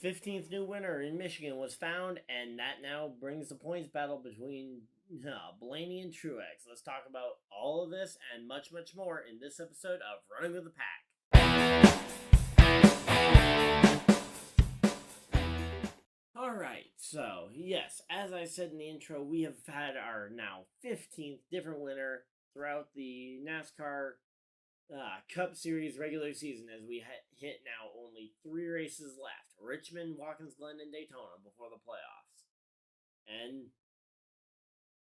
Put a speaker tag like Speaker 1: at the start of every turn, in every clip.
Speaker 1: 15th new winner in Michigan was found, and that now brings the points battle between Blaney and Truex. Let's talk about all of this and much, much more in this episode of Running with the Pack. Alright, so yes, as I said in the intro, we have had our now 15th different winner throughout the NASCAR Cup Series regular season as we hit now only 3 races left: Richmond, Watkins Glen, and Daytona before the playoffs. And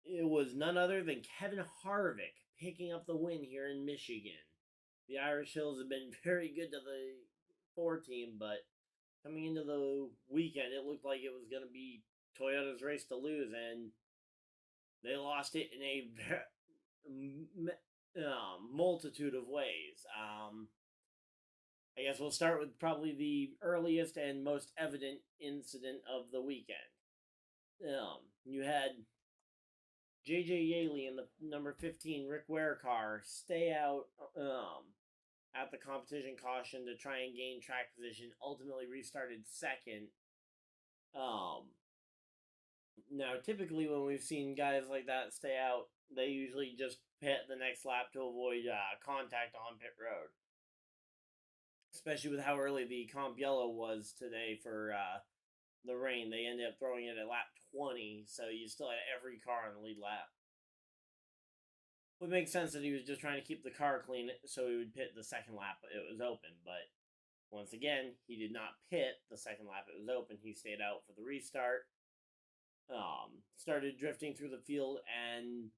Speaker 1: it was none other than Kevin Harvick picking up the win here in Michigan. The Irish Hills have been very good to the 4 team, but coming into the weekend, it looked like it was going to be Toyota's race to lose, and they lost it in a multitude of ways. I guess we'll start with probably the earliest and most evident incident of the weekend. You had J.J. Yaley in the number 15 Rick Ware car stay out at the competition caution to try and gain track position, ultimately restarted second. Now, typically when we've seen guys like that stay out, they usually just pit the next lap to avoid contact on pit road. Especially with how early the comp yellow was today for the rain. They ended up throwing it at lap 20, so you still had every car on the lead lap. It would make sense that he was just trying to keep the car clean so he would pit the second lap it was open, but once again, he did not pit the second lap it was open. He stayed out for the restart. Started drifting through the field, and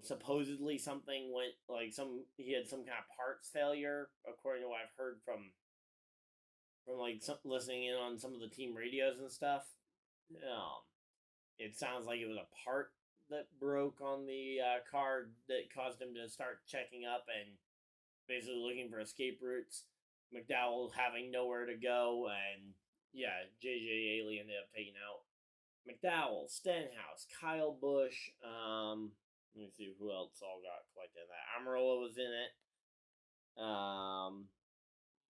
Speaker 1: supposedly something went, he had some kind of parts failure, according to what I've heard from listening in on some of the team radios and stuff. It sounds like it was a part that broke on the car that caused him to start checking up and basically looking for escape routes. McDowell having nowhere to go, and J.J. Yaley ended up taking out McDowell, Stenhouse, Kyle Busch. Let me see who else all got collected in that. Amarola was in it.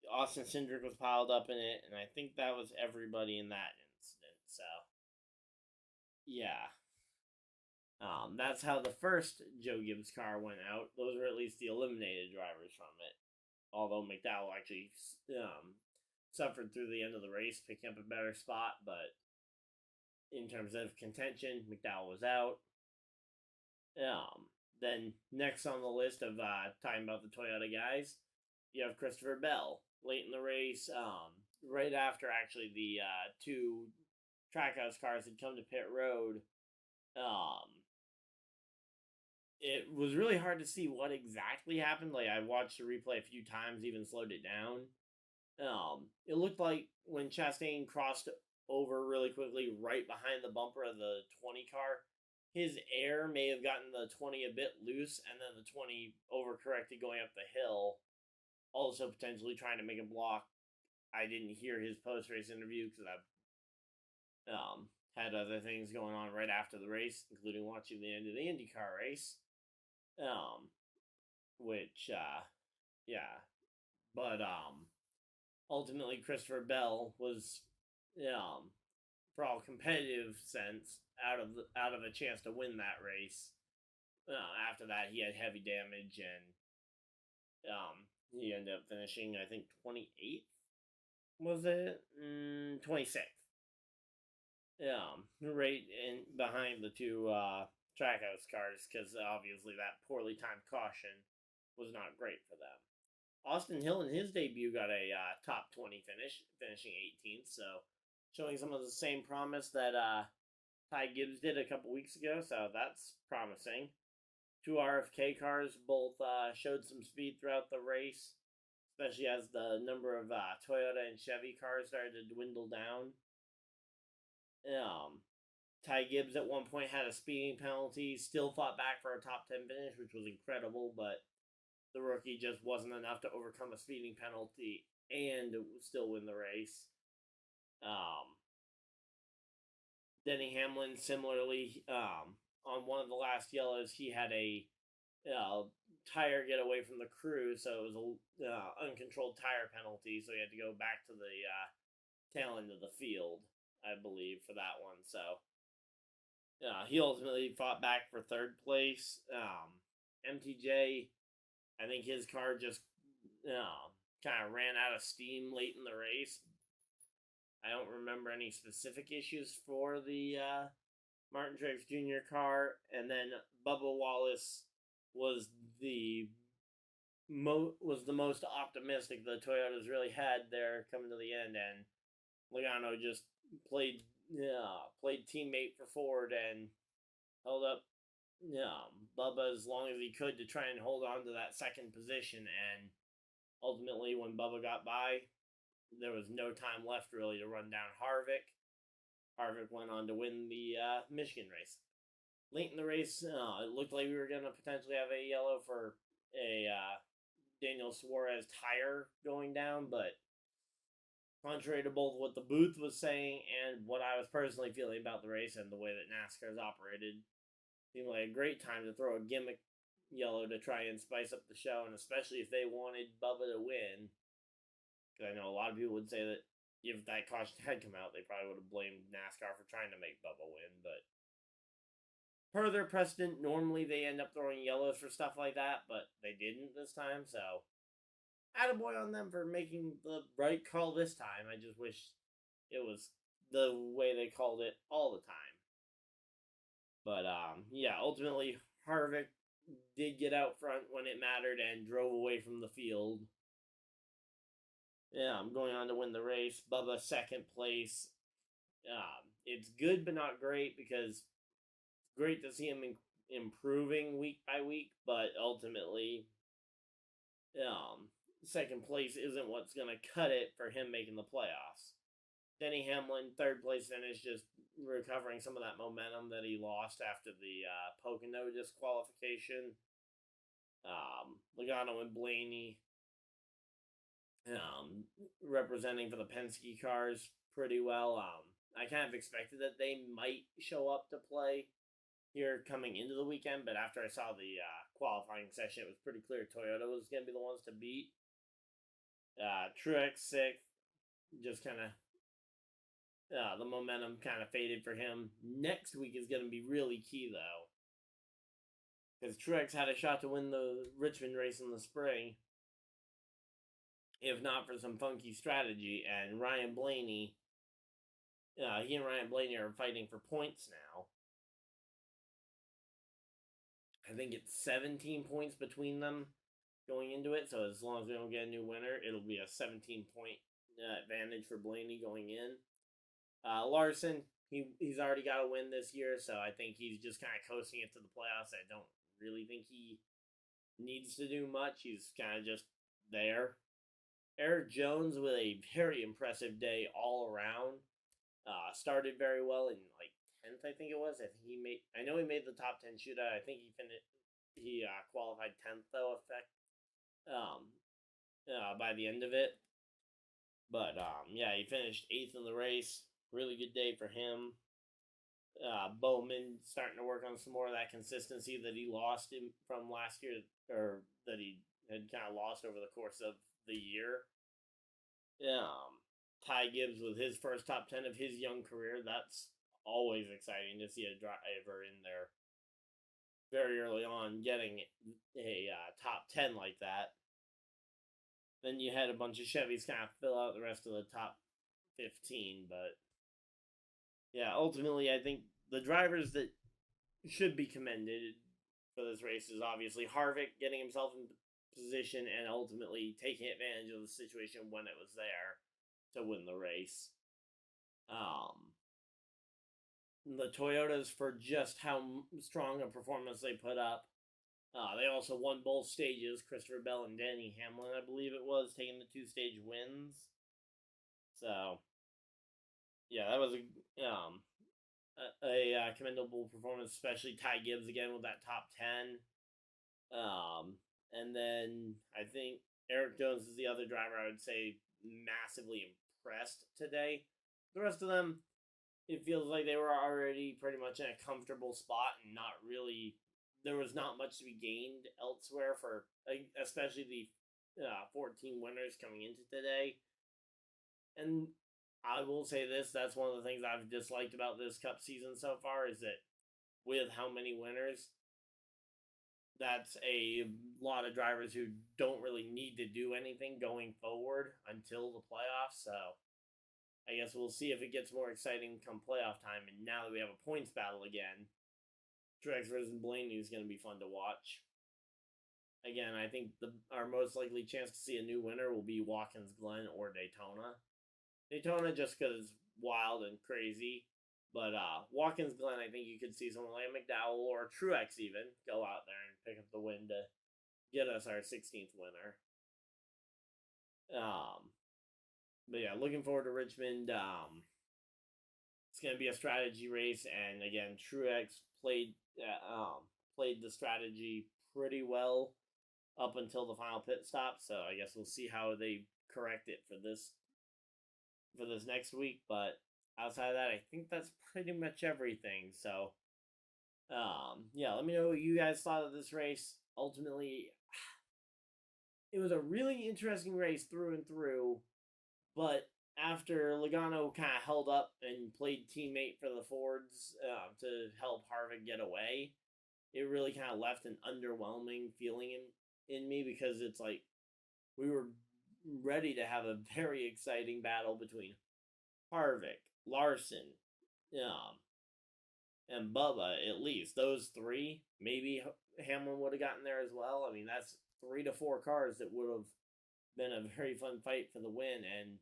Speaker 1: Austin Cindric was piled up in it, and I think that was everybody in that incident. So, yeah. That's how the first Joe Gibbs car went out. Those were at least the eliminated drivers from it. Although McDowell actually suffered through the end of the race, picking up a better spot, but in terms of contention, McDowell was out. Then next on the list of talking about the Toyota guys, you have Christopher Bell late in the race, right after actually the 2 Trackhouse cars had come to pit road. It was really hard to see what exactly happened. I watched the replay a few times, even slowed it down. It looked like when Chastain crossed over really quickly right behind the bumper of the 20 car, his air may have gotten the 20 a bit loose, and then the 20 overcorrected going up the hill, also potentially trying to make a block. I didn't hear his post-race interview because I've had other things going on right after the race, including watching the end of the IndyCar race. But ultimately Christopher Bell was, for all competitive sense, out of a chance to win that race. After that, he had heavy damage, and he ended up finishing, I think, 28th. Was it 26th? Right in behind the 2 Trackhouse cars, because obviously that poorly timed caution was not great for them. Austin Hill in his debut got a top 20 finish, finishing 18th, so showing some of the same promise that Ty Gibbs did a couple weeks ago, so that's promising. 2 RFK cars both showed some speed throughout the race, especially as the number of Toyota and Chevy cars started to dwindle down. Ty Gibbs at one point had a speeding penalty, still fought back for a top 10 finish, which was incredible, but the rookie just wasn't enough to overcome a speeding penalty and still win the race. Denny Hamlin, similarly, on one of the last yellows, he had a tire get away from the crew, so it was an uncontrolled tire penalty, so he had to go back to the tail end of the field, I believe, for that one. So he ultimately fought back for third place. MTJ, I think his car just kind of ran out of steam late in the race. I don't remember any specific issues for the Martin Truex Jr. car, and then Bubba Wallace was the most optimistic the Toyotas really had there coming to the end, and Logano just played teammate for Ford and held up Bubba as long as he could to try and hold on to that second position. And ultimately, when Bubba got by, there was no time left really to run down Harvick. Harvick went on to win the Michigan race. Late in the race, it looked like we were going to potentially have a yellow for a Daniel Suarez tire going down, but contrary to both what the booth was saying and what I was personally feeling about the race and the way that NASCAR's operated, seemed like a great time to throw a gimmick yellow to try and spice up the show, and especially if they wanted Bubba to win. Because I know a lot of people would say that if that caution had come out, they probably would have blamed NASCAR for trying to make Bubba win, but per their precedent, normally they end up throwing yellows for stuff like that, but they didn't this time, so attaboy on them for making the right call this time. I just wish it was the way they called it all the time. But, ultimately, Harvick did get out front when it mattered and drove away from the field. Yeah, I'm going on to win the race. Bubba, second place. It's good but not great because it's great to see him improving week by week, but ultimately, second place isn't what's going to cut it for him making the playoffs. Denny Hamlin, third place finish, just recovering some of that momentum that he lost after the Pocono disqualification. Logano and Blaney representing for the Penske cars pretty well. I kind of expected that they might show up to play here coming into the weekend, but after I saw the qualifying session, it was pretty clear Toyota was going to be the ones to beat. Truex sixth, just kind of the momentum kind of faded for him. Next week is going to be really key, though, because Truex had a shot to win the Richmond race in the spring, if not for some funky strategy, and Ryan Blaney, he and Ryan Blaney are fighting for points now. I think it's 17 points between them going into it, so as long as we don't get a new winner, it'll be a 17-point advantage for Blaney going in. Larson, he's already got a win this year, so I think he's just kind of coasting it to the playoffs. I don't really think he needs to do much. He's kind of just there. Eric Jones with a very impressive day all around. Started very well in like 10th, I think it was. I know he made the top 10 shootout. I think he qualified 10th though, by the end of it. But he finished 8th in the race. Really good day for him. Bowman starting to work on some more of that consistency that he lost from last year, or that he had kind of lost over the course of the year. Ty Gibbs with his first top 10 of his young career. That's always exciting to see a driver in there very early on getting a top 10 like that. Then you had a bunch of Chevys kind of fill out the rest of the top 15, but yeah, ultimately I think the drivers that should be commended for this race is obviously Harvick getting himself in position and ultimately taking advantage of the situation when it was there to win the race. The Toyotas for just how strong a performance they put up. They also won both stages. Christopher Bell and Denny Hamlin, I believe it was, taking the 2-stage wins. So, yeah, that was a commendable performance, especially Ty Gibbs again with that top 10. And then I think Eric Jones is the other driver I would say massively impressed today. The rest of them, it feels like they were already pretty much in a comfortable spot and not really, there was not much to be gained elsewhere for, especially the 14 winners coming into today. And I will say this: that's one of the things I've disliked about this Cup season so far is that with how many winners, that's a lot of drivers who don't really need to do anything going forward until the playoffs. So I guess we'll see if it gets more exciting come playoff time. And now that we have a points battle again, Truex versus Blaney is going to be fun to watch. Again, I think our most likely chance to see a new winner will be Watkins Glen or Daytona. Daytona just because it's wild and crazy. But Watkins Glen, I think you could see someone like McDowell or Truex even go out there and pick up the win to get us our 16th winner. But yeah, looking forward to Richmond. It's going to be a strategy race, and again, Truex played the strategy pretty well up until the final pit stop. So I guess we'll see how they correct it for this next week. But outside of that, I think that's pretty much everything. So yeah, let me know what you guys thought of this race. Ultimately, it was a really interesting race through and through, but after Logano kind of held up and played teammate for the Fords to help Harvick get away, it really kind of left an underwhelming feeling in me because it's like we were ready to have a very exciting battle between Harvick, Larson, and Bubba, at least. Those three. Maybe Hamlin would have gotten there as well. I mean, that's 3 to 4 cars that would have been a very fun fight for the win, and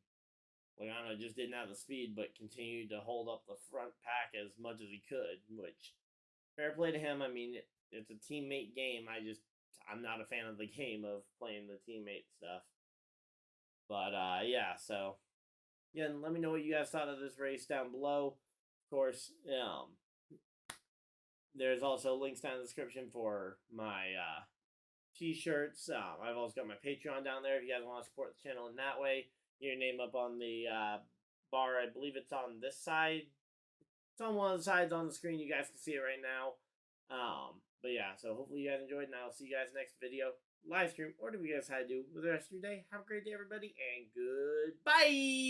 Speaker 1: Logano just didn't have the speed, but continued to hold up the front pack as much as he could, which, fair play to him. I mean, it's a teammate game. I'm not a fan of the game of playing the teammate stuff. But, yeah, so, again, let me know what you guys thought of this race down below. Of course, there's also links down in the description for my t-shirts. I've also got my Patreon down there if you guys want to support the channel in that way. Get your name up on the bar. I believe it's on this side. It's on one of the sides on the screen. You guys can see it right now. But yeah, so hopefully you guys enjoyed, and I'll see you guys next video, live stream, or whatever you guys had to do with the rest of your day. Have a great day, everybody, and goodbye!